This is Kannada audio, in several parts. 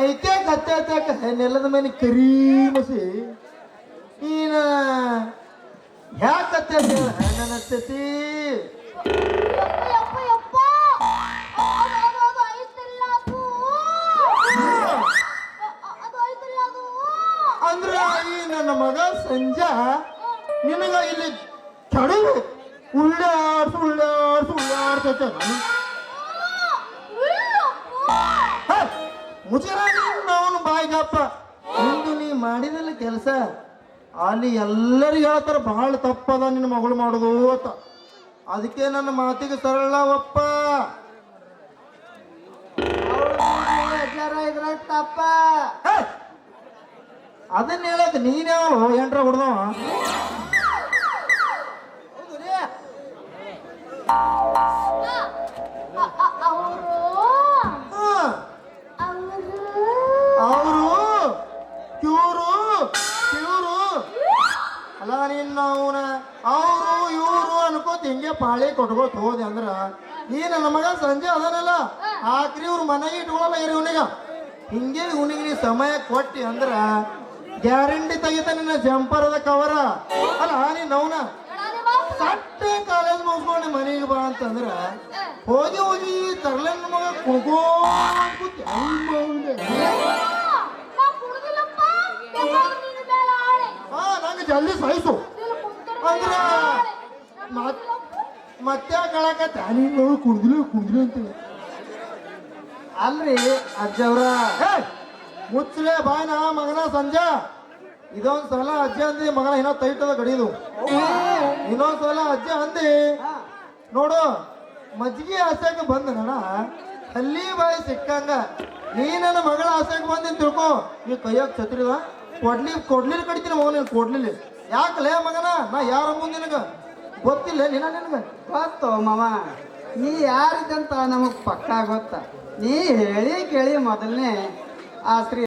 ಐತೆ ಕತ್ತೆ ನೆಲದ ಮೇಲೆ ಕರಿ ಮಸಿ ನೀನ ಯಾಕತ್ತೆ ನನ್ನ ಅತ್ತತಿ ಅಂದ್ರ ಈ ನನ್ನ ಮಗ ಸಂಜಾ ನಿನಗ ಇಲ್ಲಿ ಚಡು ಉಳ್ಳಾಡ್ತೈತೆ ಮುಜರ ಅವನು ಬಾಯಿಗಪ್ಪ ಇಂದು ನೀ ಮಾಡಿದಲ್ಲ ಕೆಲಸ ಅಲ್ಲಿ ಎಲ್ಲರಿಗೂ ಹೇಳ್ತಾರ ಬಹಳ ತಪ್ಪದ ನಿನ್ನ ಮಗಳು ಮಾಡೋದು ಅಂತ ಅದಕ್ಕೆ ನನ್ನ ಮಾತಿಗೆ ಸರಳ ಒಪ್ಪ ಇದ್ರಾಗ ತಪ್ಪ ಅದನ್ನ ಹೇಳಕ್ ನೀನ್ ಯಾವಳು ಎಂಟ್ರ ಹೊಡೆದವ ಅವರು ಕಿವರು ಅಲ್ಲ ನಿನ್ನ ಅವನ ಅವರು ಇವರು ಅನ್ಕೋತ ಹಿಂಗೆ ಪಾಳಿ ಕೊಟ್ಕೋತ ಹೋದೆ ಅಂದ್ರ ಈ ನನ್ನ ಮಗ ಸಂಜೆ ಅದನಲ್ಲ ಆಕ್ರಿ ಇವ್ರ ಮನೆಗೆ ಇಟ್ಕೊಳ್ಳಲ್ಲ ಇರಿ ಇವನಿಗ ಹಿಂಗೆ ಇವನಿಗೆ ನೀ ಸಮಯ ಕೊಟ್ಟಿ ಅಂದ್ರ ಗ್ಯಾರಂಟಿ ತೆಗಿತ ನಿನ್ನ ಜಂಪರದ ಕವರ ಅಲ್ಲ ನೀನ್ ಅವನ ಸಟ್ಟೆ ಕಾಲೇಜ್ ಮುಗಿಸ್ಕೊಂಡು ಮನೆಗೆ ಬಾ ಅಂತಂದ್ರ ಹೋಗಿ ತರ್ಲನ್ ಮಗ ಕುಡ್ಕೋ ನಂಗೆ ಜಲ್ದಿ ಸಾಯಿಸು ಅಂದ್ರ ಮತ್ತೆ ಕಳಕತ್ತ ನೀನು ಕುಡ್ದಿಲ್ಲ ಅಂತ ಅಲ್ರಿ ಅಜ್ಜವ್ರ ಮುಚ್ಚಲೆ ಬಾಯ್ನ ಮಗನ ಸಂಜೆ ಇದೊಂದ್ ಸಲ ಅಜ್ಜ ಅಂದಿ ಮಗನ ಏನೋ ತೈಟದ ಗಡಿದು ಇನ್ನೊಂದ್ಸಲ ಅಜ್ಜ ಅಂದಿ ನೋಡು ಮಜ್ಜಿಗೆ ಆಸೆಗೆ ಬಂದ ನಣ ಅಲ್ಲಿ ಬಾಯಿ ಸಿಕ್ಕಂಗ ನೀ ನನ್ನ ಮಗಳ ಆಸೆಗೆ ಬಂದಿನ್ ತಿಳ್ಕೊ ನೀ ಕೈಯಾಗ ಛತ್ರಿದ ಕೊಡ್ಲಿಲ್ಲ ಕಡಿತೀನಿ ಮಗನ ಕೊಡ್ಲಿಲ್ಲ ಯಾಕಲೇ ಮಗನ ನಾ ಯಾರ ಮುಂದೆ ನಿನಗ ಗೊತ್ತಿಲ್ಲ ನಿನಗ ಗೊತ್ತು ಮಾವ ನೀ ಯಾರಿದ್ದಂತ ನಮಗ್ ಪಕ್ಕ ಗೊತ್ತ ನೀ ಹೇಳಿ ಕೇಳಿ ಮೊದಲನೇ ಆ ಸ್ತ್ರೀ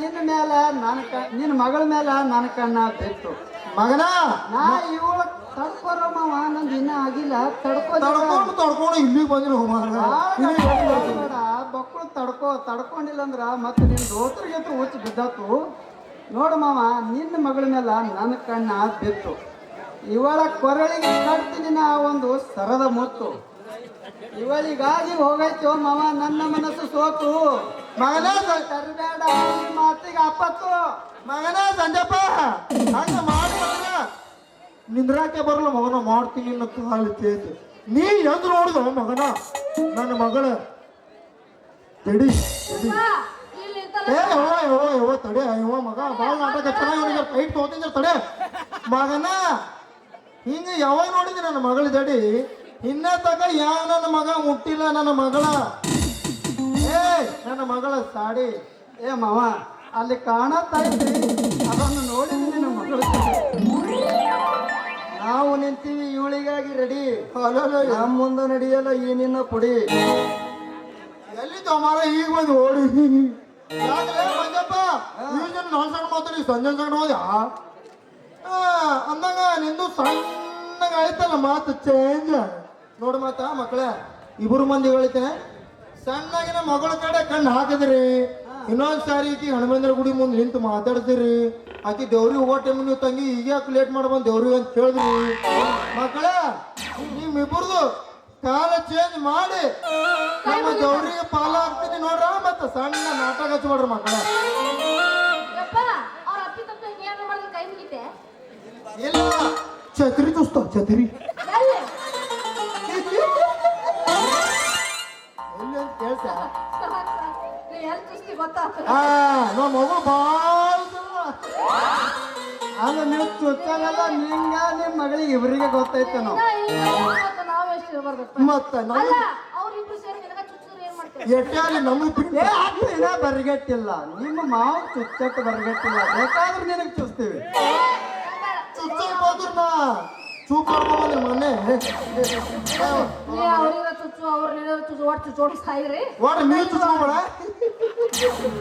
ನಿನ್ನ ಮಗಳ ಮೇಲೆ ನನ್ನ ಕಣ್ಣ ಬಿತ್ತು ಮಗನ ನಾ ಇವಳ ತಡ್ಕೊರ ಮಾವ ನಂದು ಇನ್ನ ಆಗಿಲ್ಲ ತಡ್ಕೊಂಡು ಇಲ್ಲಿಗೆ ಬಂದಿರೋ ಬಕ್ಕಳು ತಡ್ಕೊಂಡಿಲ್ಲ ಅಂದ್ರ ಮತ್ತೆ ನಿನ್ ದೋಸ್ತರಿಗೆ ಹುಚ್ಚು ಬಿದ್ದಾತು ನೋಡು ಮಾವ ನಿನ್ನ ಮಗಳ ಮೇಲೆ ನನ್ನ ಕಣ್ಣ ಬಿತ್ತು ಇವಳ ಕೊರಳಿಗೆ ಕಟ್ತೀನಿ ನಾ ಒಂದು ಸರದ ಮುತ್ತು ಇವಳಿಗಾಗಿ ಹೋಗೈತು ಮಾವ ನನ್ನ ಮನಸ್ಸು ಸೋತು ಮಗನ ತರಬೇಡ ಮಾತಿಗೆ ಅಪ್ಪತ್ತು ಮಗನ ಸಂಜಪ್ಪ ಹಂಗ ಮಾಡ್ಕೊಂಡ ನಿಂದ್ರಾಕೆ ಬರಲ್ಲ ಮಗನ ಮಾಡ್ತೀನಿ ಅನ್ನೋ ಕಾಲು ತೇಜ್ ನೀ ಎಂದ್ ನೋಡುದು ಮಗನ ನನ್ನ ಮಗಳ ತಡಿ ತಡೆ ಇವ ಮಗ ಬಾಳ ನಾಟಕ ಚೆನ್ನಾಗಿ ಫೈಟ್ ತಗೋತೀನಿ ತಡೆ ಮಗನ ಹಿಂಗ ಯಾವಾಗ ನೋಡಿದ್ರಿ ನನ್ನ ಮಗಳ ತಡಿ ಇನ್ನ ತಗ ಯಾವ ನನ್ನ ಮಗ ಮುಟ್ಟಿಲ್ಲ ನನ್ನ ಮಗಳ ನನ್ನ ಮಗಳ ಸಾಡಿ ಏ ಮಾವ ಅಲ್ಲಿ ಕಾಣತ್ತೈತಿ ಅದನ್ನು ನೋಡಿದ್ವಿ ನಿನ್ನ ಮಗಳು ನಾವು ನಿಂತೀವಿ ಇವಳಿಗಾಗಿ ರೆಡಿ ನಮ್ಮ ಮುಂದೆ ನಡೆಯಲ್ಲ ಈ ನಿನ್ನ ಪುಡಿ ಎಲ್ಲಿ ಮಾರ ಈಗ ಬಂದು ಓಡಿ ಮಂಜಪ್ಪ ನಾನ್ ಸಣ್ಣ ಮಾತಾಡಿ ಸಂಜೆ ಸಣ್ಣ ಹೋದ ಅಂದಾಗ ನಿಂದು ಸಣ್ಣಗ ಆಯ್ತಲ್ಲ ಮಾತು ಚೇಂಜ್ ನೋಡು ಮಾತ ಮಕ್ಕಳ ಇಬ್ಬರು ಮಂದಿ ಹೇಳಿತೆ ಸಣ್ಣಗಿನ ಮಗಳ ಕಡೆ ಕಣ್ಣು ಹಾಕಿದ್ರಿ ಇನ್ನೊಂದ್ ಸಾರಿ ಈಕಿ ಹನುಮಂದ್ರ ಗುಡಿ ಮುಂದೆ ನಿಂತು ಮಾತಾಡ್ತೀರಿ ಆಕಿ ದೇವ್ರಿಗೆ ಹೋಗೋ ಟೈಮ್ ನೀವು ತಂಗಿ ಈಗ ಯಾಕೆ ಲೇಟ್ ಮಾಡ್ಬಂದು ದೇವ್ರಿಗೆ ಅಂತ ಕೇಳಿದ್ರಿ ಮಕ್ಕಳ ನಿಮ್ಮಿಬ್ಬರದು ಕಾಲ ಚೇಂಜ್ ಮಾಡಿ ನಮ್ಮ ದೇವ್ರಿಗೆ ಪಾಲ ಹಾಕ್ತೀನಿ ನೋಡ್ರ ಮತ್ತೆ ಸಣ್ಣ ನಾಟಕ ಹಚ್ಕೊಡ್ರಿ ಮಕ್ಕಳ ಇಲ್ಲ ಛತ್ರಿ ತುಸ್ತ ಛತ್ರಿ ಎಲ್ಲಿ ಅಂತ ಕೇಳ್ಸ ನಮ್ಮ ಮಗು ಬಾಳ ಅದು ನೀವು ಚುಚ್ಚಲ್ಲ ನಿಂಗ ನಿಮ್ಮ ಮಗಳಿಗೆ ಇಬ್ಬರಿಗೆ ಗೊತ್ತೈತೆ ನಾವು ಮತ್ತೆ ಎಟ್ಟಾಲಿ ನಮಗೆ ಏನ ಬರ್ಗೆಟ್ಟಿಲ್ಲ ನಿಮ್ಮ ಮಾವು ಚುಚ್ಚಕ್ಕೆ ಬರ್ಗೆಟ್ಟಿಲ್ಲ ಬೇಕಾದ್ರೆ ನಿನಗೆ ಚುಚ್ತೀವಿ ಚುಚ್ಚಕ್ ಹೋದ್ರ ನಾ ಚೂಪ್ ಮಾಡ್ಕೊಂಬಂದ್ರಿ ಮೊನ್ನೆ ಚುಚ್ಚು ಅವ್ರನ್ನೆಲ್ಲ ಚುಚ್ಚು ಒಟ್ಟು ಚುಚ್ಚೋಡಿಸ್ತಾಯಿದ್ರಿ ಒಟ್ಟು ನೀವು ಚುಚ್ಕೊಂಬೇಡ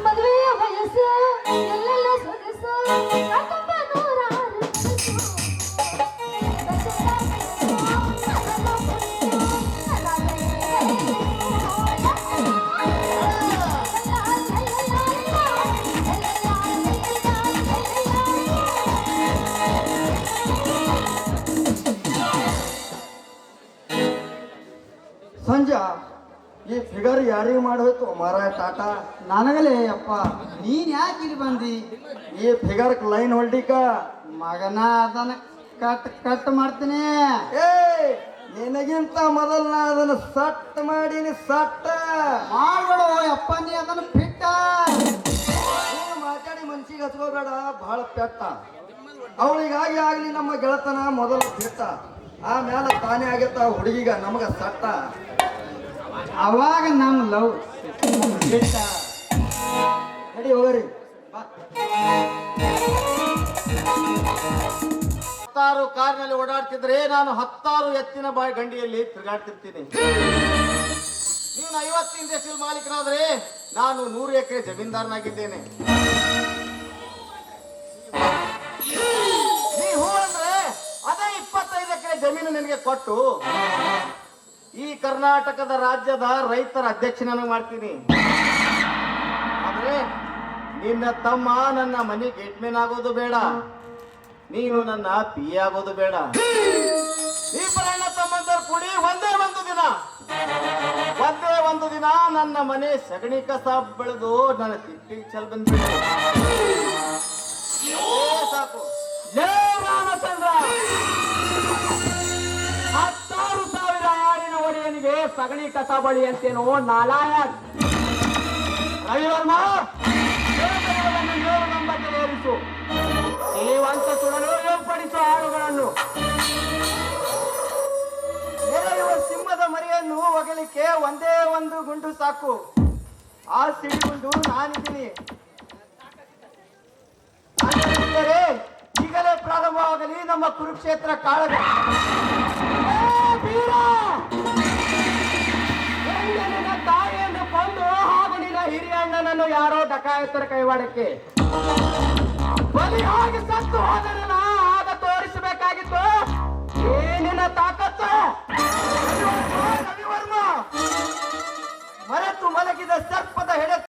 ಮದುವೆಯ ವಯಸ್ಸು ಎಲ್ಲೆಲ್ಲ ಸೊಗಸು ಫಿಗರ್ ಯಾರಿಗೆ ಮಾಡೋಯ್ತು ಮಾರಾಯ ಟಾಟಾ? ನನಗಲೇ ಅಪ್ಪ, ನೀನ್ ಯಾಕೆ ಇಲ್ಲಿ ಬಂದಿ? ಈ ಫಿಗರ್ ಲೈನ್ ಹೊಲ್ಡಿಕ ಮಗನ ಅದನ್ನ ಕಟ್ ಮಾಡ್ತೀನಿ. ಏ ನಿನಗಿಂತ ಮೊದಲ್ ನಾ ಅದನ್ನ ಸಟ್ ಮಾಡೀನಿ, ಸಟ್ಟ ಮಾಡ್ಬೇಡು ಅಪ್ಪ, ನೀ ಅದನ್ನ ಬಿಟ್ಟ. ನೀನು ಮಾತಾಡಿ ಮನ್ಸಿಗೆ ಹಚ್ಕೋಬೇಡ, ಬಹಳ ಪೆಟ್ಟ. ಅವಳಿಗಾಗಿ ಆಗ್ಲಿ ನಮ್ಮ ಗೆಳತನ ಮೊದಲು ಬಿಟ್ಟ, ಆಮ್ಯಾಲ ತಾನೇ ಆಗತ್ತ ಹುಡುಗಿಗ ನಮಗ ಸಟ್ಟ. ಅವಾಗ ನಮ್ ಲವ್ ಬಿಟ್ಟ ನಡಿ ಹೋಗ್ರಿ. ಹತ್ತಾರು ಕಾರ್ನಲ್ಲಿ ಓಡಾಡ್ತಿದ್ರೆ ನಾನು 10 ಎತ್ತಿನ ಗಂಡಿಯಲ್ಲಿ ತಿರುಗಾಡ್ತಿರ್ತೀನಿ. ನೀನು 50 ದೇಶದ ಮಾಲೀಕನಾದ್ರೆ ನಾನು 100 ಎಕರೆ ಜಮೀನ್ದಾರನಾಗಿದ್ದೇನೆ. ನೀ ಹೂ ಅಂದ್ರೆ ಅದೇ 25 ಎಕರೆ ಜಮೀನು ನಿನಗೆ ಕೊಟ್ಟು ಈ ಕರ್ನಾಟಕದ ರಾಜ್ಯದ ರೈತರ ಅಧ್ಯಕ್ಷನನ್ನು ಮಾಡ್ತೀನಿ. ಆದ್ರೆ ನಿನ್ನ ತಮ್ಮ ನನ್ನ ಮನೆ ಗೇಟ್ಮೇನ್ ಆಗೋದು ಬೇಡ, ನೀನು ನನ್ನ ಪಿ ಆಗೋದು ಬೇಡ. ಇಬ್ಬರ ಅಣ್ಣ ತಮ್ಮಂದರು ಕೂಡಿ ಒಂದೇ ಒಂದು ದಿನ ನನ್ನ ಮನೆ ಸಗಣಿ ಕಸ ಬೆಳೆದು ನನ್ನ ತಿಪ್ಪಿಗೆ ಚೆಲ್ ಬಂದ್ಬಿಟ್ಟು ಸಾಕು. ಲೇ ರಾಮಚಂದ್ರ, 16,000 ಆಡಿನ ಒಡೆಯನಿಗೆ ಸಗಣಿ ಕಸ ಬಳಿ ಅಂತೇನೋ ನಾಲಾಯಕ್. ರವಿವರ್ಮ, ವೇದಗಳನ್ನು 7 ನಂಬಕ್ಕೆ ಏರಿಸು. ನೀವಂತ ಸುಡಲು ಏರ್ಪಡಿಸುವ ಆಳುಗಳನ್ನು. ಎಳೆಯುವ ಸಿಂಹದ ಮರಿಯನ್ನು ಒಗಲಿಕ್ಕೆ ಒಂದೇ ಒಂದು ಗುಂಡು ಸಾಕು. ಆ ಸಿಡಿಗುಂಡು ನಾನಿದ್ದೀನಿ. ಅಂದರೆ ಈಗಲೇ ಪ್ರಾರಂಭವಾಗಲಿ ನಮ್ಮ ಕುರುಕ್ಷೇತ್ರ ಕಾಳಗ. ನಿನ್ನ ತಾಯಿಯನ್ನು ಕೊಂದು ಹಾಗೂ ನಿನ್ನ ಹಿರಿಯ ಅಣ್ಣನನ್ನು ಯಾರೋ ಡಕಾಯತರ ಕೈವಾಡಕ್ಕೆ ಬಲಿಯಾಗಿ ಸತ್ತು ಹೋದರಲ್ಲ, ಆಗ ತೋರಿಸಬೇಕಾಗಿತ್ತು ಏನಿನ ತಾಕತ್ತು. ರವಿವರ್ಮ, ಮರೆತು ಮಲಗಿದ ಸರ್ಪದ ಹೆಡೆ